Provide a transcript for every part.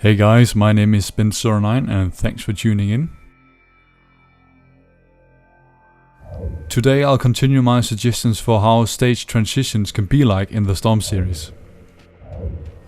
Hey guys, my name is SPYN and thanks for tuning in. Today I'll continue my suggestions for how stage transitions can be like in the Storm series.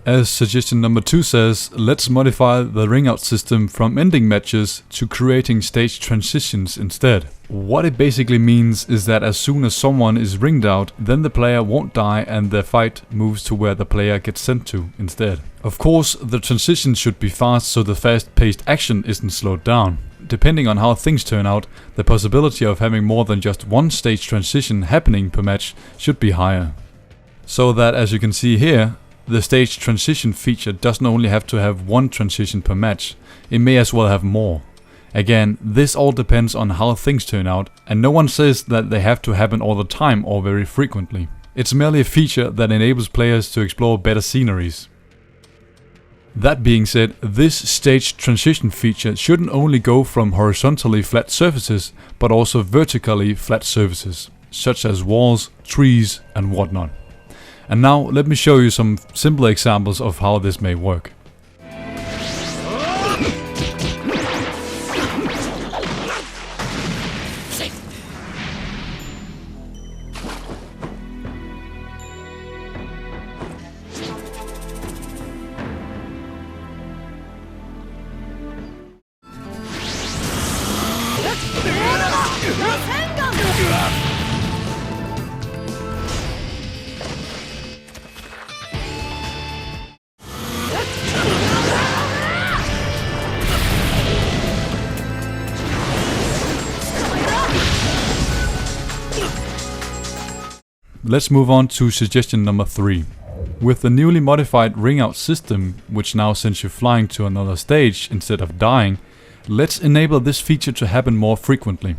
As suggestion number 2 says, let's modify the ring out system from ending matches to creating stage transitions instead. What it basically means is that as soon as someone is ringed out, then the player won't die and the fight moves to where the player gets sent to instead. Of course, the transition should be fast so the fast-paced action isn't slowed down. Depending on how things turn out, the possibility of having more than just one stage transition happening per match should be higher. So that, as you can see here, the stage transition feature doesn't only have to have one transition per match, it may as well have more. Again, this all depends on how things turn out, and no one says that they have to happen all the time or very frequently. It's merely a feature that enables players to explore better sceneries. That being said, this stage transition feature shouldn't only go from horizontally flat surfaces, but also vertically flat surfaces, such as walls, trees and whatnot. And now let me show you some simple examples of how this may work. Let's move on to suggestion number 3. With the newly modified ring out system, which now sends you flying to another stage instead of dying, let's enable this feature to happen more frequently.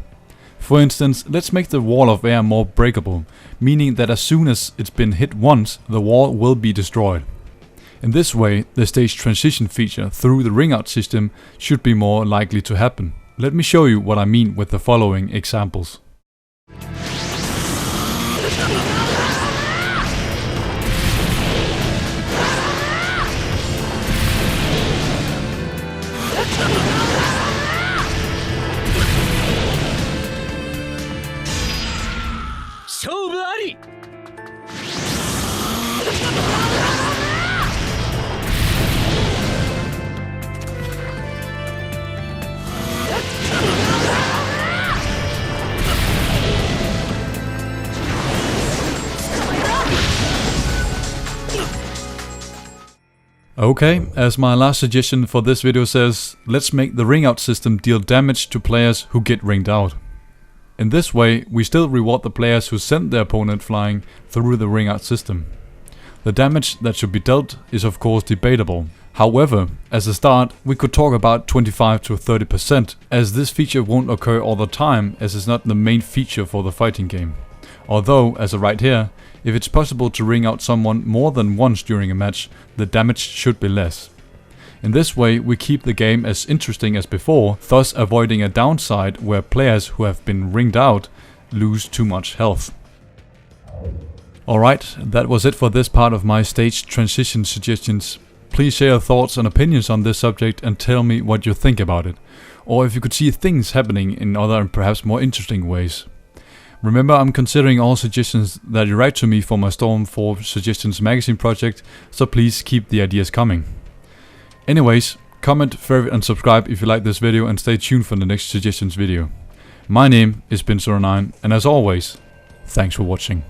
For instance, let's make the wall of air more breakable, meaning that as soon as it's been hit once, the wall will be destroyed. In this way, the stage transition feature through the ring out system should be more likely to happen. Let me show you what I mean with the following examples. Okay, as my last suggestion for this video says, let's make the ring out system deal damage to players who get ringed out. In this way, we still reward the players who send their opponent flying through the ring out system. The damage that should be dealt is of course debatable. However, as a start, we could talk about 25 to 30%, as this feature won't occur all the time as it's not the main feature for the fighting game. Although, as of right here, if it's possible to ring out someone more than once during a match, the damage should be less. In this way, we keep the game as interesting as before, thus avoiding a downside where players who have been ringed out lose too much health. Alright, that was it for this part of my stage transition suggestions. Please share your thoughts and opinions on this subject and tell me what you think about it, or if you could see things happening in other and perhaps more interesting ways. Remember, I'm considering all suggestions that you write to me for my Storm 4 Suggestions magazine project, so please keep the ideas coming. Anyways, comment, favorite and subscribe if you like this video and stay tuned for the next suggestions video. My name is SPYN and as always, thanks for watching.